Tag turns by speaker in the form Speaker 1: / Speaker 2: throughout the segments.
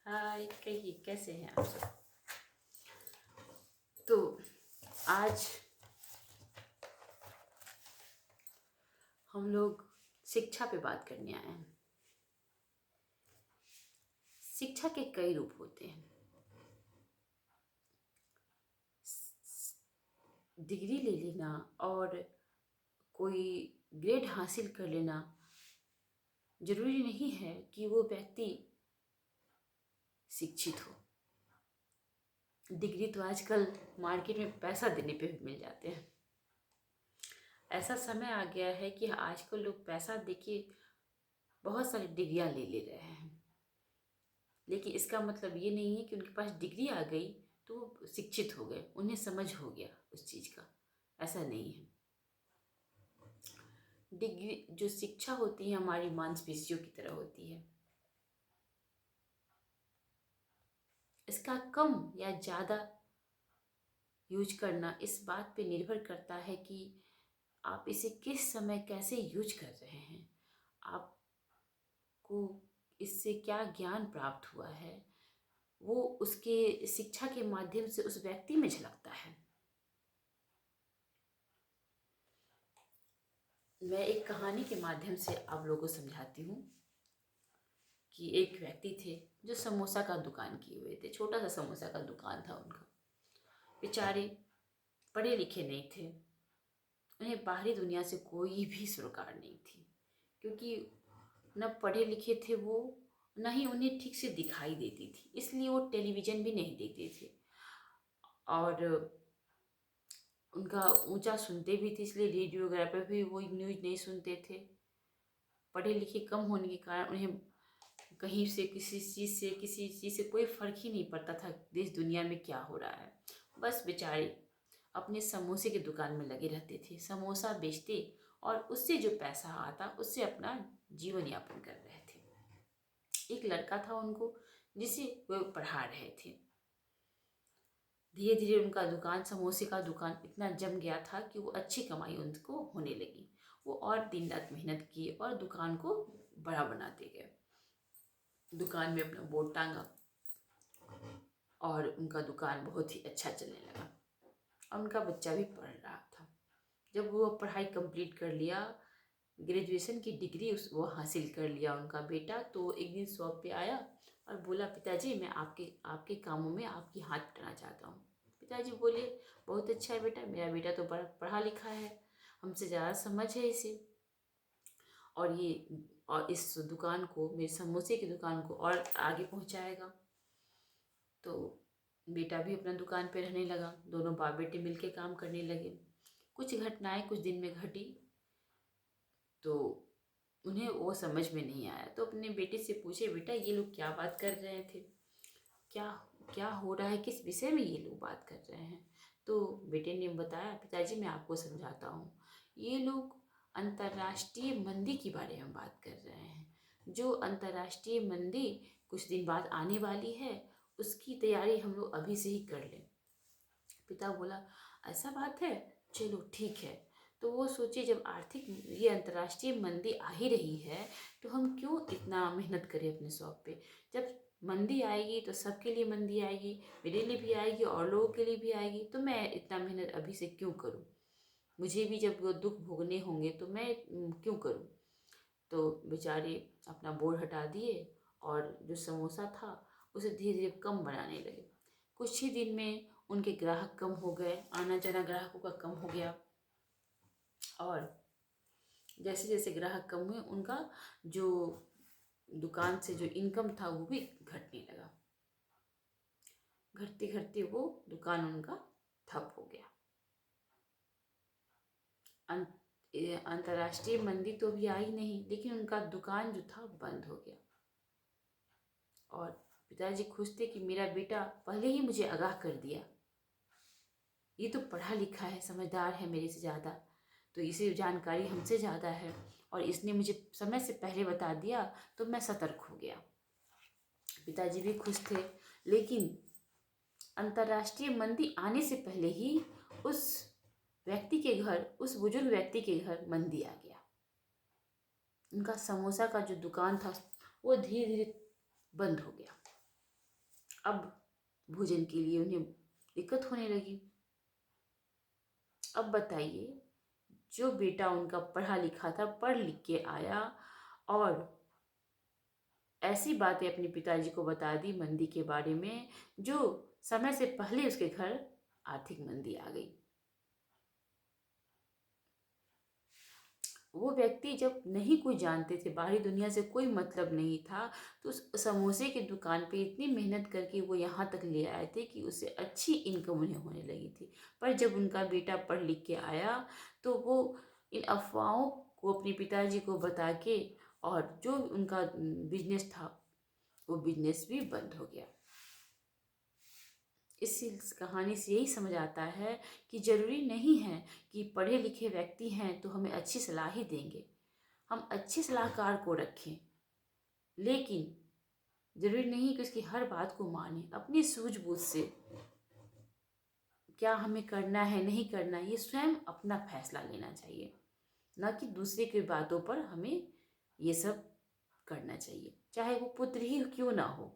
Speaker 1: हाय, कहिए कैसे हैं आप सब। तो आज हम लोग शिक्षा पे बात करने आए हैं। शिक्षा के कई रूप होते हैं। डिग्री ले लेना और कोई ग्रेड हासिल कर लेना जरूरी नहीं है कि वो व्यक्ति शिक्षित हो। डिग्री तो आजकल मार्केट में पैसा देने पे भी मिल जाते हैं। ऐसा समय आ गया है कि आजकल लोग पैसा देके बहुत सारी डिग्रियां ले रहे हैं, लेकिन इसका मतलब ये नहीं है कि उनके पास डिग्री आ गई तो वो शिक्षित हो गए, उन्हें समझ हो गया उस चीज़ का। ऐसा नहीं है। डिग्री जो शिक्षा होती है हमारी मांसपेशियों की तरह होती है। इसका कम या ज़्यादा यूज करना इस बात पे निर्भर करता है कि आप इसे किस समय कैसे यूज कर रहे हैं, आपको इससे क्या ज्ञान प्राप्त हुआ है, वो उसके शिक्षा के माध्यम से उस व्यक्ति में झलकता है। मैं एक कहानी के माध्यम से आप लोगों को समझाती हूँ कि एक व्यक्ति थे जो समोसा का दुकान किए हुए थे। छोटा सा समोसा का दुकान था उनका। बेचारे पढ़े लिखे नहीं थे, उन्हें बाहरी दुनिया से कोई भी सरोकार नहीं थी, क्योंकि न पढ़े लिखे थे वो, न ही उन्हें ठीक से दिखाई देती थी, इसलिए वो टेलीविज़न भी नहीं देखते थे और उनका ऊंचा सुनते भी थे, इसलिए रेडियो वगैरह पर भी वो न्यूज़ नहीं सुनते थे। पढ़े लिखे कम होने के कारण उन्हें कहीं से किसी चीज़ से कोई फ़र्क ही नहीं पड़ता था देश दुनिया में क्या हो रहा है। बस बेचारे अपने समोसे की दुकान में लगे रहते थे, समोसा बेचते और उससे जो पैसा आता उससे अपना जीवन यापन कर रहे थे। एक लड़का था उनको जिसे वो पढ़ा रहे थे। धीरे धीरे उनका दुकान, समोसे का दुकान इतना जम गया था कि वो अच्छी कमाई उनको होने लगी। वो और दिन रात मेहनत की और दुकान को बड़ा बनाते गए। दुकान में अपना बोर्ड टांगा और उनका दुकान बहुत ही अच्छा चलने लगा और उनका बच्चा भी पढ़ रहा था। जब वो पढ़ाई कंप्लीट कर लिया, ग्रेजुएशन की डिग्री वो हासिल कर लिया उनका बेटा, तो एक दिन शॉप पे आया और बोला, पिताजी मैं आपके आपके कामों में आपकी हाथ बटाना चाहता हूँ। पिताजी बोले, बहुत अच्छा है बेटा, मेरा बेटा तो बड़ा पढ़ा लिखा है, हमसे ज़्यादा समझ है इसे, और इस दुकान को, मेरे समोसे की दुकान को और आगे पहुँचाएगा। तो बेटा भी अपना दुकान पे रहने लगा, दोनों बाप बेटे मिलके काम करने लगे। कुछ घटनाएं कुछ दिन में घटी तो उन्हें वो समझ में नहीं आया, तो अपने बेटे से पूछे, बेटा ये लोग क्या बात कर रहे थे, क्या क्या हो रहा है, किस विषय में ये लोग बात कर रहे हैं। तो बेटे ने बताया, पिताजी मैं आपको समझाता हूँ, ये लोग अंतर्राष्ट्रीय मंदी के बारे में बात कर रहे हैं। जो अंतर्राष्ट्रीय मंदी कुछ दिन बाद आने वाली है, उसकी तैयारी हम लोग अभी से ही कर लें। पिता बोला, ऐसा बात है, चलो ठीक है। तो वो सोचे, जब आर्थिक ये अंतर्राष्ट्रीय मंदी आ ही रही है तो हम क्यों इतना मेहनत करें अपने शौक पे। जब मंदी आएगी तो सबके लिए मंदी आएगी, मेरे लिए भी आएगी और लोगों के लिए भी आएगी, तो मैं इतना मेहनत अभी से क्यों करूं। मुझे भी जब वो दुख भोगने होंगे तो मैं क्यों करूं। तो बेचारे अपना बोर्ड हटा दिए और जो समोसा था उसे धीरे धीरे कम बनाने लगे। कुछ ही दिन में उनके ग्राहक कम हो गए, आना जाना ग्राहकों का कम हो गया और जैसे जैसे ग्राहक कम हुए उनका जो दुकान से जो इनकम था वो भी घटने लगा। घटते घटते वो दुकान उनका ठप हो गया। अंतर्राष्ट्रीय मंदी तो भी आई नहीं, लेकिन उनका दुकान जो था बंद हो गया। और पिताजी खुश थे कि मेरा बेटा पहले ही मुझे आगाह कर दिया, ये तो पढ़ा लिखा है, समझदार है मेरे से ज़्यादा, तो इसे जानकारी हमसे ज़्यादा है और इसने मुझे समय से पहले बता दिया, तो मैं सतर्क हो गया। पिताजी भी खुश थे, लेकिन अंतर्राष्ट्रीय मंदी आने से पहले ही उस व्यक्ति के घर, उस बुजुर्ग व्यक्ति के घर मंदी आ गया। उनका समोसा का जो दुकान था वो धीरे धीरे बंद हो गया। अब भोजन के लिए उन्हें दिक्कत होने लगी। अब बताइए, जो बेटा उनका पढ़ा लिखा था, पढ़ लिख के आया और ऐसी बातें अपने पिताजी को बता दी मंदी के बारे में, जो समय से पहले उसके घर आर्थिक मंदी आ गई। वो व्यक्ति जब नहीं कोई जानते थे, बाहरी दुनिया से कोई मतलब नहीं था, तो उस समोसे की दुकान पे इतनी मेहनत करके वो यहाँ तक ले आए थे कि उससे अच्छी इनकम उन्हें होने लगी थी। पर जब उनका बेटा पढ़ लिख के आया, तो वो इन अफवाहों को अपने पिताजी को बता के, और जो उनका बिजनेस था, वो बिजनेस भी बंद हो गया। इस कहानी से यही समझ आता है कि ज़रूरी नहीं है कि पढ़े लिखे व्यक्ति हैं तो हमें अच्छी सलाह ही देंगे। हम अच्छे सलाहकार को रखें, लेकिन ज़रूरी नहीं कि उसकी हर बात को मानें। अपनी सूझबूझ से क्या हमें करना है, नहीं करना है, ये स्वयं अपना फैसला लेना चाहिए, ना कि दूसरे की बातों पर हमें ये सब करना चाहिए, चाहे वो पुत्र ही क्यों ना हो।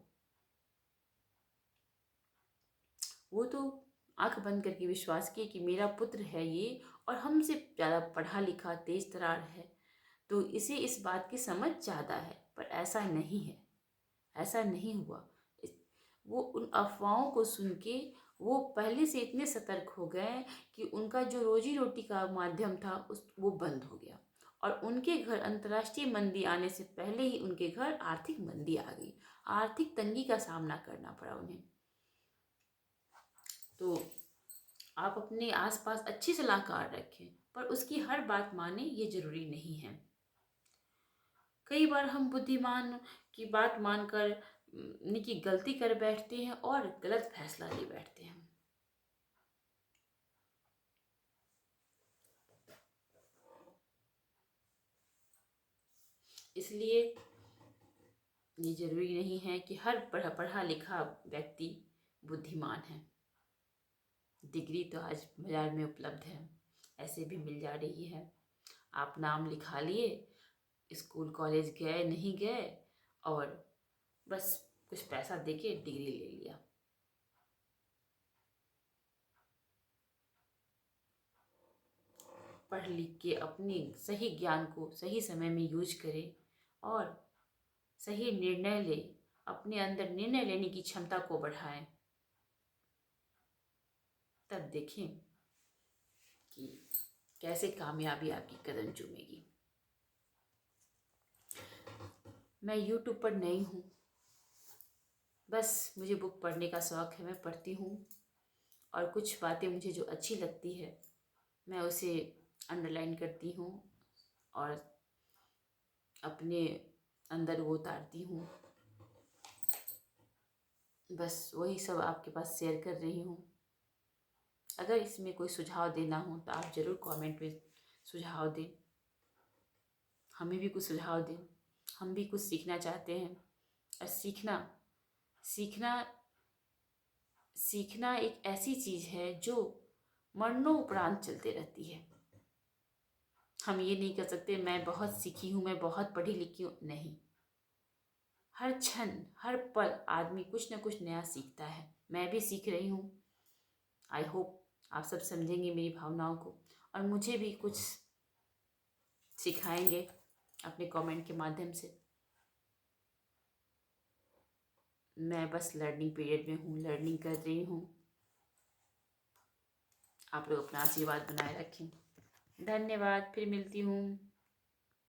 Speaker 1: वो तो आंख बंद करके विश्वास किए कि मेरा पुत्र है ये, और हमसे ज़्यादा पढ़ा लिखा तेज तर्रार है, तो इसे इस बात की समझ ज़्यादा है। पर ऐसा नहीं है, ऐसा नहीं हुआ। वो उन अफवाहों को सुन के वो पहले से इतने सतर्क हो गए कि उनका जो रोजी रोटी का माध्यम था वो बंद हो गया, और उनके घर अंतर्राष्ट्रीय मंदी आने से पहले ही उनके घर आर्थिक मंदी आ गई। आर्थिक तंगी का सामना करना पड़ा उन्हें। तो आप अपने आसपास अच्छी सलाहकार रखें, पर उसकी हर बात माने ये जरूरी नहीं है। कई बार हम बुद्धिमान की बात मानकर उनकी गलती कर बैठते हैं और गलत फैसला ले बैठते हैं। इसलिए ये जरूरी नहीं है कि हर पढ़ा लिखा व्यक्ति बुद्धिमान है। डिग्री तो आज बाजार में उपलब्ध है, ऐसे भी मिल जा रही है। आप नाम लिखा लिए, स्कूल कॉलेज गए नहीं गए, और बस कुछ पैसा देके डिग्री ले लिया। पढ़ लिख के अपने सही ज्ञान को सही समय में यूज करें और सही निर्णय ले, अपने अंदर निर्णय लेने की क्षमता को बढ़ाएं। तब देखें कि कैसे कामयाबी आपकी कदम चूमेगी। मैं यूट्यूब पर नई हूँ, बस मुझे बुक पढ़ने का शौक़ है, मैं पढ़ती हूँ, और कुछ बातें मुझे जो अच्छी लगती है मैं उसे अंडरलाइन करती हूँ और अपने अंदर वो उतारती हूँ। बस वही सब आपके पास शेयर कर रही हूँ। अगर इसमें कोई सुझाव देना हो तो आप ज़रूर कमेंट में सुझाव दें, हमें भी कुछ सुझाव दें। हम भी कुछ सीखना चाहते हैं, और सीखना सीखना एक ऐसी चीज़ है जो मरणोपरांत चलते रहती है। हम ये नहीं कर सकते मैं बहुत सीखी हूँ, मैं बहुत पढ़ी लिखी हूँ, नहीं। हर क्षण हर पल आदमी कुछ न कुछ नया सीखता है। मैं भी सीख रही हूँ। आई होप आप सब समझेंगे मेरी भावनाओं को, और मुझे भी कुछ सिखाएंगे अपने कमेंट के माध्यम से। मैं बस लर्निंग पीरियड में हूँ, लर्निंग कर रही हूँ। आप लोग अपना आशीर्वाद बनाए रखें। धन्यवाद, फिर मिलती हूँ।